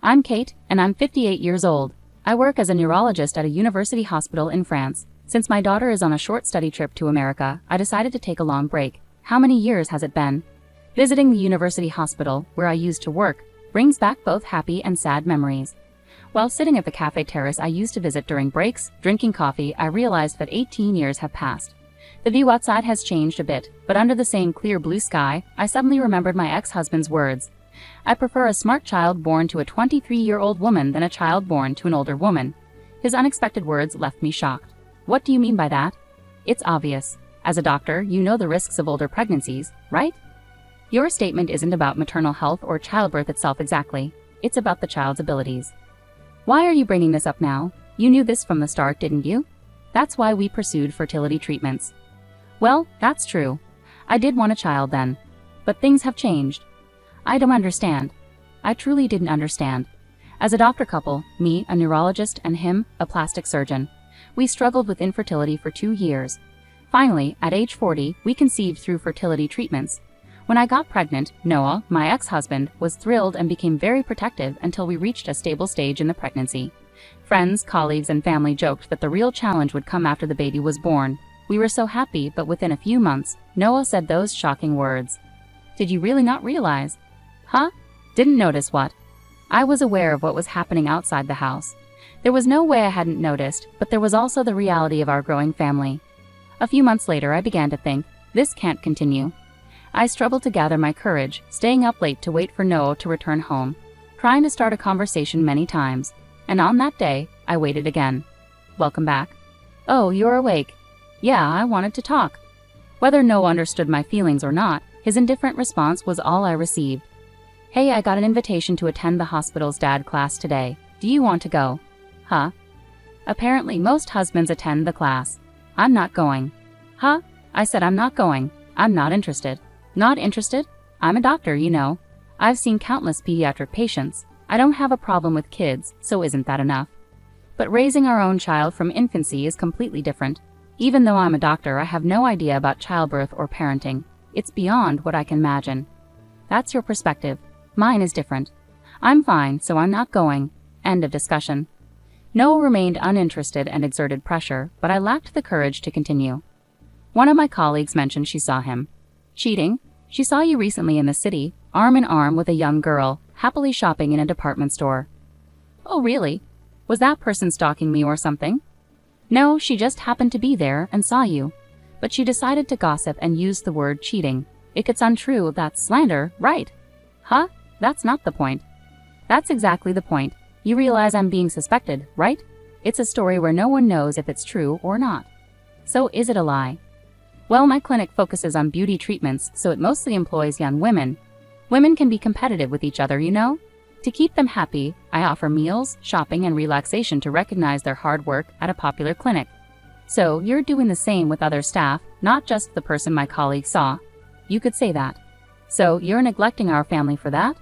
I'm Kate, and I'm 58 years old. I work as a neurologist at a university hospital in France. Since my daughter is on a short study trip to America, I decided to take a long break. How many years has it been? Visiting the university hospital, where I used to work, brings back both happy and sad memories. While sitting at the cafe terrace I used to visit during breaks, drinking coffee, I realized that 18 years have passed. The view outside has changed a bit, but under the same clear blue sky, I suddenly remembered my ex-husband's words. I prefer a smart child born to a 23-year-old woman than a child born to an older woman. His unexpected words left me shocked. What do you mean by that? It's obvious. As a doctor, you know the risks of older pregnancies, right? Your statement isn't about maternal health or childbirth itself exactly. It's about the child's abilities. Why are you bringing this up now? You knew this from the start, didn't you? That's why we pursued fertility treatments. Well, that's true. I did want a child then. But things have changed. I don't understand. I truly didn't understand. As a doctor couple, me, a neurologist, and him, a plastic surgeon, we struggled with infertility for 2 years. Finally, at age 40, we conceived through fertility treatments. When I got pregnant, Noah, my ex-husband, was thrilled and became very protective until we reached a stable stage in the pregnancy. Friends, colleagues, and family joked that the real challenge would come after the baby was born. We were so happy, but within a few months, Noah said those shocking words. Did you really not realize? Huh? Didn't notice what? I was aware of what was happening outside the house. There was no way I hadn't noticed, but there was also the reality of our growing family. A few months later, I began to think, this can't continue. I struggled to gather my courage, staying up late to wait for Noah to return home, trying to start a conversation many times. And on that day, I waited again. Welcome back. Oh, you're awake. Yeah, I wanted to talk. Whether Noah understood my feelings or not, his indifferent response was all I received. Hey, I got an invitation to attend the hospital's dad class today. Do you want to go? Huh? Apparently most husbands attend the class. I'm not going. Huh? I said I'm not going. I'm not interested. Not interested? I'm a doctor, you know. I've seen countless pediatric patients. I don't have a problem with kids, so isn't that enough? But raising our own child from infancy is completely different. Even though I'm a doctor, I have no idea about childbirth or parenting. It's beyond what I can imagine. That's your perspective. Mine is different. I'm fine, so I'm not going. End of discussion. Noah remained uninterested and exerted pressure, but I lacked the courage to continue. One of my colleagues mentioned she saw him. Cheating? She saw you recently in the city, arm in arm with a young girl, happily shopping in a department store. Oh, really? Was that person stalking me or something? No, she just happened to be there and saw you. But she decided to gossip and used the word cheating. If it's untrue, that's slander, right? Huh? That's not the point. That's exactly the point. You realize I'm being suspected, right? It's a story where no one knows if it's true or not. So is it a lie? Well, my clinic focuses on beauty treatments, so it mostly employs young women. Women can be competitive with each other, you know? To keep them happy, I offer meals, shopping, and relaxation to recognize their hard work at a popular clinic. So you're doing the same with other staff, not just the person my colleague saw. You could say that. So you're neglecting our family for that?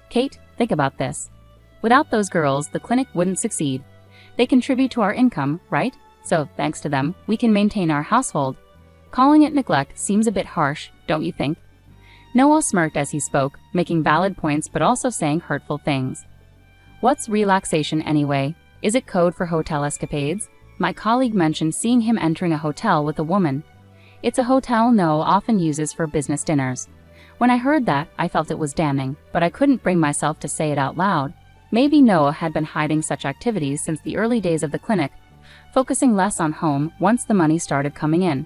Kate, think about this. Without those girls, the clinic wouldn't succeed. They contribute to our income, right? So, thanks to them, we can maintain our household. Calling it neglect seems a bit harsh, don't you think? Noah smirked as he spoke, making valid points but also saying hurtful things. What's relaxation anyway? Is it code for hotel escapades? My colleague mentioned seeing him entering a hotel with a woman. It's a hotel Noah often uses for business dinners. When I heard that, I felt it was damning, but I couldn't bring myself to say it out loud. Maybe Noah had been hiding such activities since the early days of the clinic, focusing less on home once the money started coming in.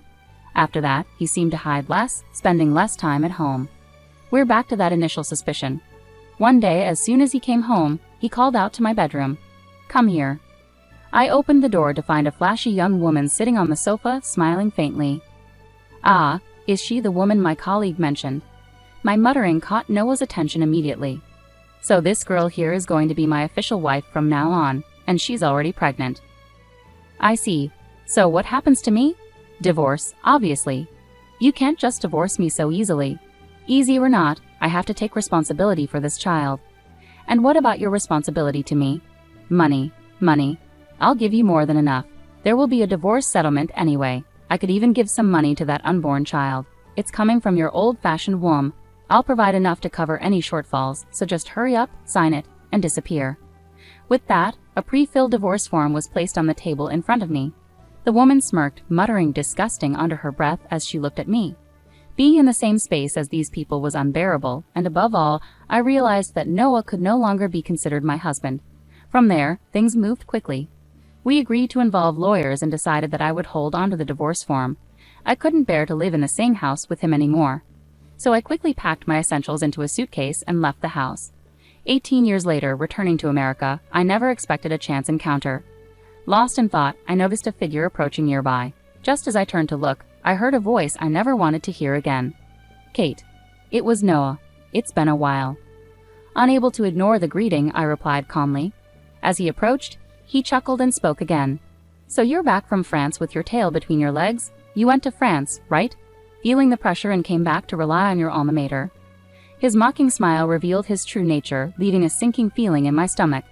After that, he seemed to hide less, spending less time at home. We're back to that initial suspicion. One day, as soon as he came home, he called out to my bedroom. Come here. I opened the door to find a flashy young woman sitting on the sofa, smiling faintly. Ah, is she the woman my colleague mentioned? My muttering caught Noah's attention immediately. So this girl here is going to be my official wife from now on, and she's already pregnant. I see. So what happens to me? Divorce, obviously. You can't just divorce me so easily. Easy or not, I have to take responsibility for this child. And what about your responsibility to me? Money. Money. I'll give you more than enough. There will be a divorce settlement anyway. I could even give some money to that unborn child. It's coming from your old-fashioned womb. I'll provide enough to cover any shortfalls, so just hurry up, sign it, and disappear. With that, a pre-filled divorce form was placed on the table in front of me. The woman smirked, muttering disgusting under her breath as she looked at me. Being in the same space as these people was unbearable, and above all, I realized that Noah could no longer be considered my husband. From there, things moved quickly. We agreed to involve lawyers and decided that I would hold onto the divorce form. I couldn't bear to live in the same house with him anymore. So I quickly packed my essentials into a suitcase and left the house. 18 years later, returning to America, I never expected a chance encounter. Lost in thought, I noticed a figure approaching nearby. Just as I turned to look, I heard a voice I never wanted to hear again. Kate. It was Noah. It's been a while. Unable to ignore the greeting, I replied calmly. As he approached, he chuckled and spoke again. So you're back from France with your tail between your legs? You went to France, right? Feeling the pressure and came back to rely on your alma mater. His mocking smile revealed his true nature, leaving a sinking feeling in my stomach.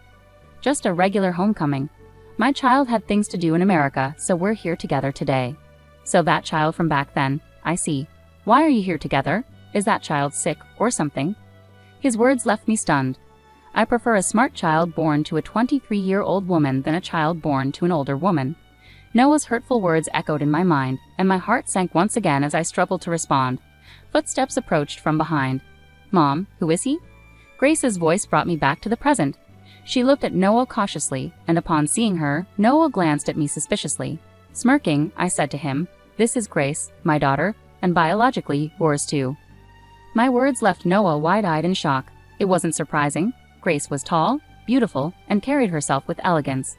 Just a regular homecoming. My child had things to do in America, so we're here together today. So that child from back then, I see. Why are you here together? Is that child sick or something? His words left me stunned. I prefer a smart child born to a 23-year-old woman than a child born to an older woman. Noah's hurtful words echoed in my mind, and my heart sank once again as I struggled to respond. Footsteps approached from behind. Mom, who is he? Grace's voice brought me back to the present. She looked at Noah cautiously, and upon seeing her, Noah glanced at me suspiciously. Smirking, I said to him, "This is Grace, my daughter, and biologically, yours too." My words left Noah wide-eyed in shock. It wasn't surprising. Grace was tall, beautiful, and carried herself with elegance.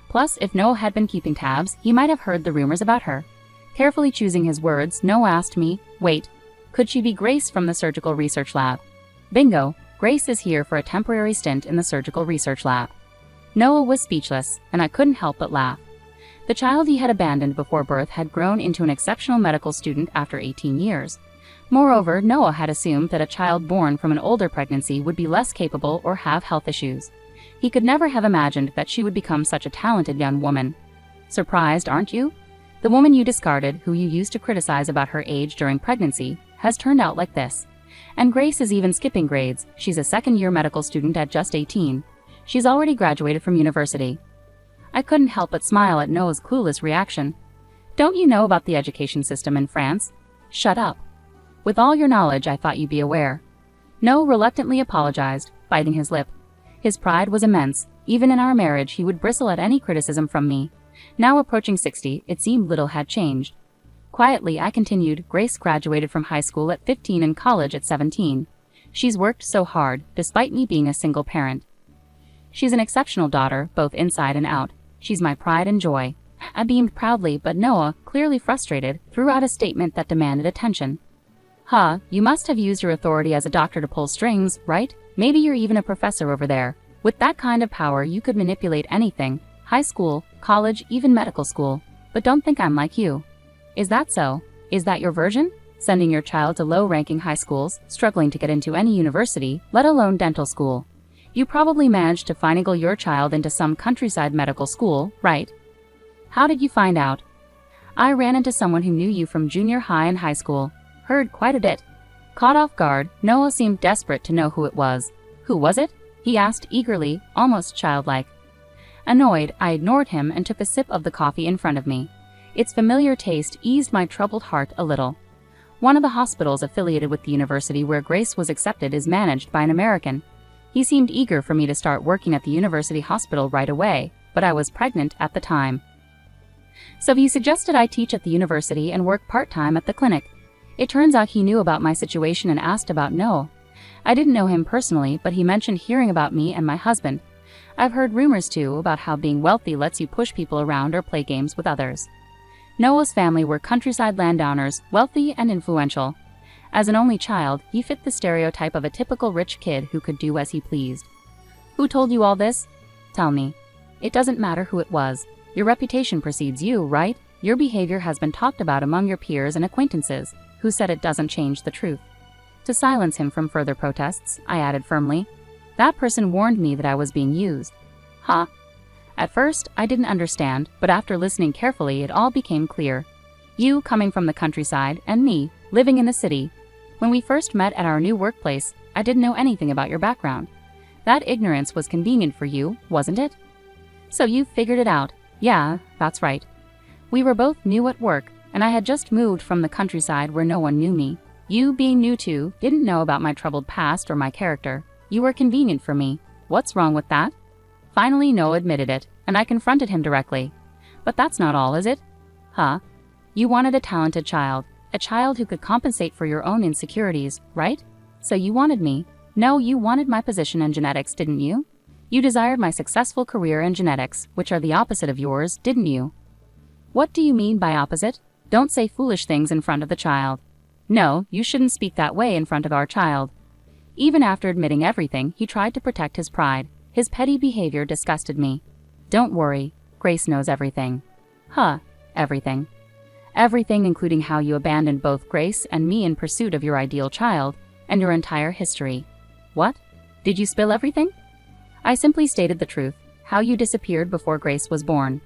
Plus, if Noah had been keeping tabs, he might have heard the rumors about her. Carefully choosing his words, Noah asked me, "Wait, could she be Grace from the surgical research lab?" Bingo! Grace is here for a temporary stint in the surgical research lab. Noah was speechless, and I couldn't help but laugh. The child he had abandoned before birth had grown into an exceptional medical student after 18 years. Moreover, Noah had assumed that a child born from an older pregnancy would be less capable or have health issues. He could never have imagined that she would become such a talented young woman. Surprised, aren't you? The woman you discarded, who you used to criticize about her age during pregnancy, has turned out like this. And Grace is even skipping grades. She's a second-year medical student at just 18. She's already graduated from university. I couldn't help but smile at Noah's clueless reaction. Don't you know about the education system in France? Shut up. With all your knowledge, I thought you'd be aware. Noah reluctantly apologized, biting his lip. His pride was immense. Even in our marriage, he would bristle at any criticism from me. Now approaching 60, it seemed little had changed. Quietly, I continued, Grace graduated from high school at 15 and college at 17. She's worked so hard, despite me being a single parent. She's an exceptional daughter, both inside and out. She's my pride and joy. I beamed proudly, but Noah, clearly frustrated, threw out a statement that demanded attention. You must have used your authority as a doctor to pull strings, right? Maybe you're even a professor over there. With that kind of power, you could manipulate anything. High school, college, even medical school. But don't think I'm like you. Is that so? Is that your version? Sending your child to low-ranking high schools, struggling to get into any university, let alone dental school. You probably managed to finagle your child into some countryside medical school, right? How did you find out? I ran into someone who knew you from junior high and high school. Heard quite a bit. Caught off guard, Noah seemed desperate to know who it was. Who was it? He asked eagerly, almost childlike. Annoyed, I ignored him and took a sip of the coffee in front of me. Its familiar taste eased my troubled heart a little. One of the hospitals affiliated with the university where Grace was accepted is managed by an American. He seemed eager for me to start working at the university hospital right away, but I was pregnant at the time. So he suggested I teach at the university and work part-time at the clinic. It turns out he knew about my situation and asked about Noah. I didn't know him personally, but he mentioned hearing about me and my husband. I've heard rumors too about how being wealthy lets you push people around or play games with others. Noah's family were countryside landowners, wealthy and influential. As an only child, he fit the stereotype of a typical rich kid who could do as he pleased. Who told you all this? Tell me. It doesn't matter who it was. Your reputation precedes you, right? Your behavior has been talked about among your peers and acquaintances, who said it doesn't change the truth. To silence him from further protests, I added firmly, that person warned me that I was being used. At first, I didn't understand, but after listening carefully, it all became clear. You coming from the countryside, and me, living in the city. When we first met at our new workplace, I didn't know anything about your background. That ignorance was convenient for you, wasn't it? So you figured it out. Yeah, that's right. We were both new at work, and I had just moved from the countryside where no one knew me. You, being new too, didn't know about my troubled past or my character. You were convenient for me. What's wrong with that? Finally, Noah admitted it, and I confronted him directly. But that's not all, is it? Huh? You wanted a talented child, a child who could compensate for your own insecurities, right? So you wanted me. No, you wanted my position in genetics, didn't you? You desired my successful career in genetics, which are the opposite of yours, didn't you? What do you mean by opposite? Don't say foolish things in front of the child. No, you shouldn't speak that way in front of our child. Even after admitting everything, he tried to protect his pride. His petty behavior disgusted me. Don't worry, Grace knows everything. Huh, everything. Everything, including how you abandoned both Grace and me in pursuit of your ideal child, and your entire history. What? Did you spill everything? I simply stated the truth, how you disappeared before Grace was born.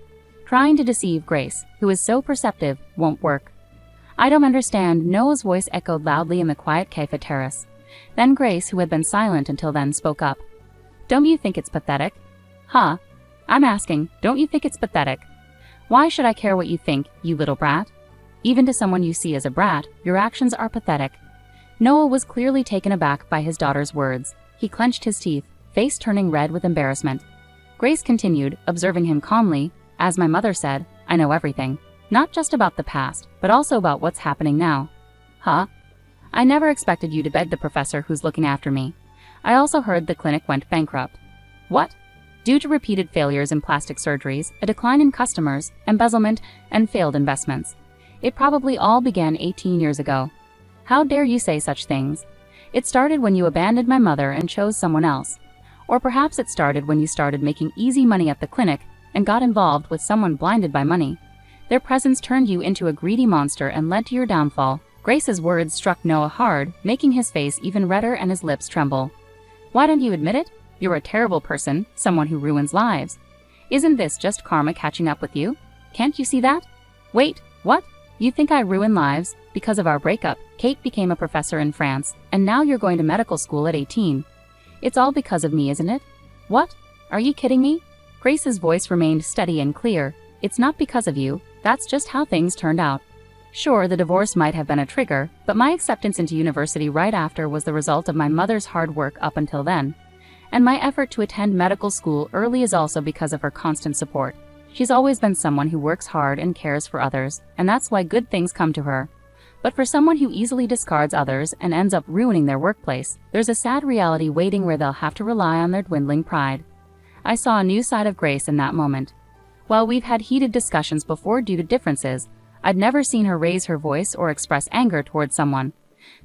Trying to deceive Grace, who is so perceptive, won't work. I don't understand, Noah's voice echoed loudly in the quiet cafe terrace. Then Grace, who had been silent until then, spoke up. Don't you think it's pathetic? Huh? I'm asking, don't you think it's pathetic? Why should I care what you think, you little brat? Even to someone you see as a brat, your actions are pathetic. Noah was clearly taken aback by his daughter's words. He clenched his teeth, face turning red with embarrassment. Grace continued, observing him calmly. As my mother said, I know everything. Not just about the past, but also about what's happening now. Huh? I never expected you to beg the professor who's looking after me. I also heard the clinic went bankrupt. What? Due to repeated failures in plastic surgeries, a decline in customers, embezzlement, and failed investments. It probably all began 18 years ago. How dare you say such things? It started when you abandoned my mother and chose someone else. Or perhaps it started when you started making easy money at the clinic and got involved with someone blinded by money. Their presence turned you into a greedy monster and led to your downfall. Grace's words struck Noah hard, making his face even redder and his lips tremble. Why don't you admit it? You're a terrible person, someone who ruins lives. Isn't this just karma catching up with you? Can't you see that? Wait, what? You think I ruin lives? Because of our breakup, Kate became a professor in France, and now you're going to medical school at 18. It's all because of me, isn't it? What? Are you kidding me? Grace's voice remained steady and clear. It's not because of you, that's just how things turned out. Sure, the divorce might have been a trigger, but my acceptance into university right after was the result of my mother's hard work up until then. And my effort to attend medical school early is also because of her constant support. She's always been someone who works hard and cares for others, and that's why good things come to her. But for someone who easily discards others and ends up ruining their workplace, there's a sad reality waiting where they'll have to rely on their dwindling pride. I saw a new side of Grace in that moment. While we've had heated discussions before due to differences, I'd never seen her raise her voice or express anger towards someone.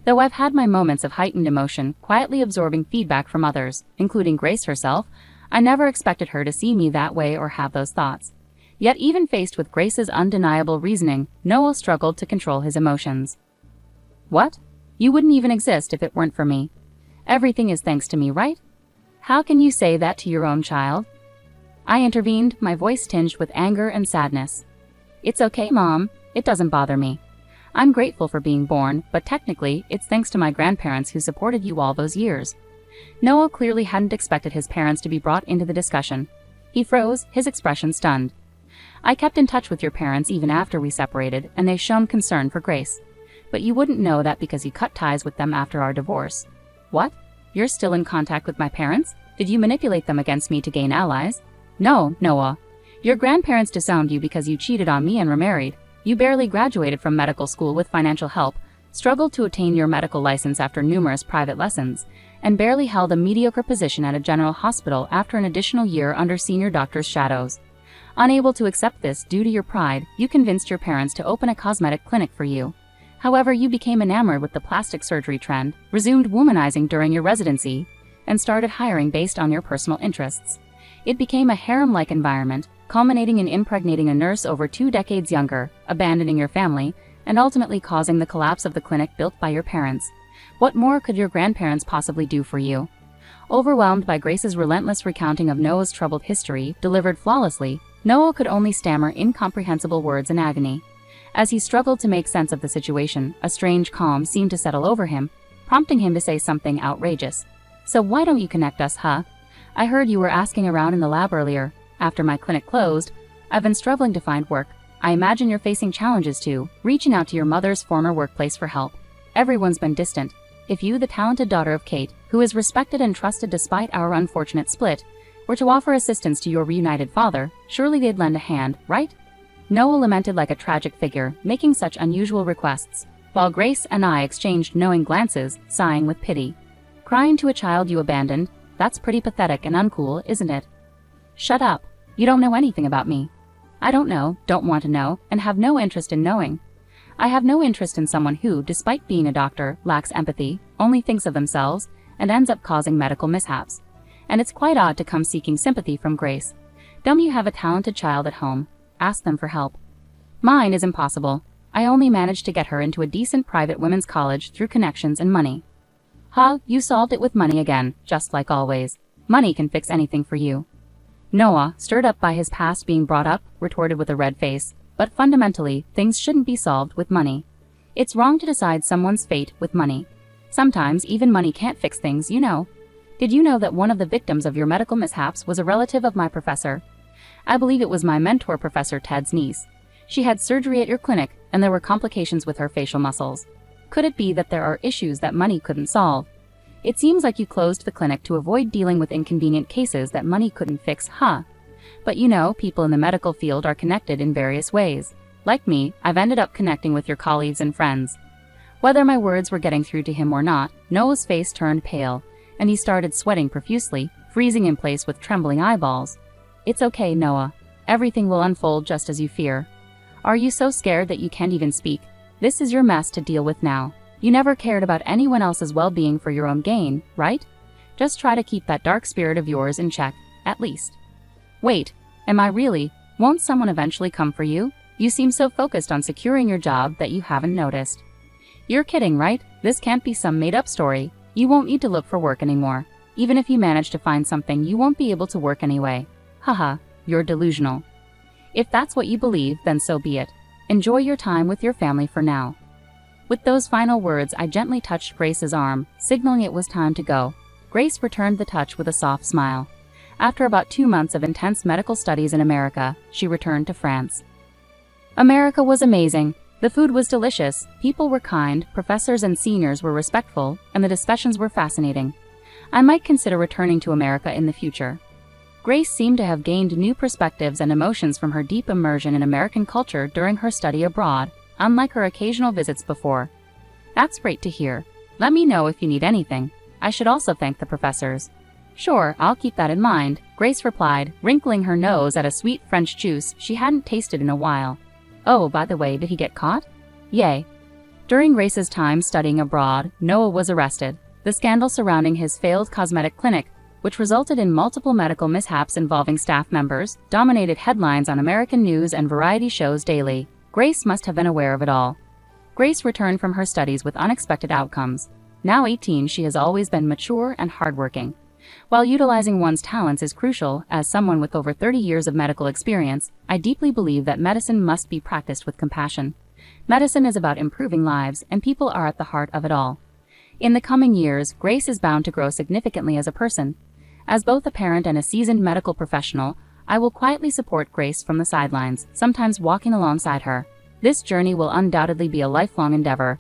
Though I've had my moments of heightened emotion, quietly absorbing feedback from others, including Grace herself, I never expected her to see me that way or have those thoughts. Yet even faced with Grace's undeniable reasoning, Noah struggled to control his emotions. What? You wouldn't even exist if it weren't for me. Everything is thanks to me, right? How can you say that to your own child? I intervened, my voice tinged with anger and sadness. It's okay, Mom. It doesn't bother me. I'm grateful for being born, but technically, it's thanks to my grandparents who supported you all those years. Noah clearly hadn't expected his parents to be brought into the discussion. He froze, his expression stunned. I kept in touch with your parents even after we separated, and they shown concern for Grace. But you wouldn't know that because you cut ties with them after our divorce. What? You're still in contact with my parents? Did you manipulate them against me to gain allies? No, Noah. Your grandparents disowned you because you cheated on me and remarried. You barely graduated from medical school with financial help, struggled to obtain your medical license after numerous private lessons, and barely held a mediocre position at a general hospital after an additional year under senior doctor's shadows. Unable to accept this due to your pride, you convinced your parents to open a cosmetic clinic for you. However, you became enamored with the plastic surgery trend, resumed womanizing during your residency, and started hiring based on your personal interests. It became a harem-like environment, culminating in impregnating a nurse over 2 decades younger, abandoning your family, and ultimately causing the collapse of the clinic built by your parents. What more could your grandparents possibly do for you? Overwhelmed by Grace's relentless recounting of Noah's troubled history, delivered flawlessly, Noah could only stammer incomprehensible words in agony. As he struggled to make sense of the situation, a strange calm seemed to settle over him, prompting him to say something outrageous. So why don't you connect us, huh? I heard you were asking around in the lab earlier. After my clinic closed, I've been struggling to find work. I imagine you're facing challenges too, reaching out to your mother's former workplace for help. Everyone's been distant. If you, the talented daughter of Kate, who is respected and trusted despite our unfortunate split, were to offer assistance to your reunited father, surely they'd lend a hand, right? Noah lamented like a tragic figure, making such unusual requests, while Grace and I exchanged knowing glances, sighing with pity. Crying to a child you abandoned? That's pretty pathetic and uncool, isn't it? Shut up. You don't know anything about me. I don't know, don't want to know, and have no interest in knowing. I have no interest in someone who, despite being a doctor, lacks empathy, only thinks of themselves, and ends up causing medical mishaps. And it's quite odd to come seeking sympathy from Grace. Don't you have a talented child at home? Ask them for help. Mine is impossible. I only managed to get her into a decent private women's college through connections and money. Ha, you solved it with money again, just like always. Money can fix anything for you. Noah, stirred up by his past being brought up, retorted with a red face, but fundamentally, things shouldn't be solved with money. It's wrong to decide someone's fate with money. Sometimes even money can't fix things, you know. Did you know that one of the victims of your medical mishaps was a relative of my professor? I believe it was my mentor, Professor Ted's niece. She had surgery at your clinic, and there were complications with her facial muscles. Could it be that there are issues that money couldn't solve? It seems like you closed the clinic to avoid dealing with inconvenient cases that money couldn't fix, huh? But you know, people in the medical field are connected in various ways. Like me, I've ended up connecting with your colleagues and friends. Whether my words were getting through to him or not, Noah's face turned pale, and he started sweating profusely, freezing in place with trembling eyeballs. It's okay, Noah. Everything will unfold just as you fear. Are you so scared that you can't even speak? This is your mess to deal with now. You never cared about anyone else's well-being for your own gain, right? Just try to keep that dark spirit of yours in check, at least. Wait, am I really? Won't someone eventually come for you? You seem so focused on securing your job that you haven't noticed. You're kidding, right? This can't be some made-up story. You won't need to look for work anymore. Even if you manage to find something, you won't be able to work anyway. Haha, you're delusional. If that's what you believe, then so be it. Enjoy your time with your family for now. With those final words, I gently touched Grace's arm, signaling it was time to go. Grace returned the touch with a soft smile. After about 2 months of intense medical studies in America, she returned to France. America was amazing. The food was delicious, people were kind, professors and seniors were respectful, and the discussions were fascinating. I might consider returning to America in the future. Grace seemed to have gained new perspectives and emotions from her deep immersion in American culture during her study abroad, unlike her occasional visits before. That's great to hear. Let me know if you need anything. I should also thank the professors. Sure, I'll keep that in mind, Grace replied, wrinkling her nose at a sweet French juice she hadn't tasted in a while. Oh, by the way, did he get caught? Yay. During Grace's time studying abroad, Noah was arrested. The scandal surrounding his failed cosmetic clinic, which resulted in multiple medical mishaps involving staff members, dominated headlines on American news and variety shows daily. Grace must have been aware of it all. Grace returned from her studies with unexpected outcomes. Now 18, she has always been mature and hardworking. While utilizing one's talents is crucial, as someone with over 30 years of medical experience, I deeply believe that medicine must be practiced with compassion. Medicine is about improving lives, and people are at the heart of it all. In the coming years, Grace is bound to grow significantly as a person. As both a parent and a seasoned medical professional, I will quietly support Grace from the sidelines, sometimes walking alongside her. This journey will undoubtedly be a lifelong endeavor,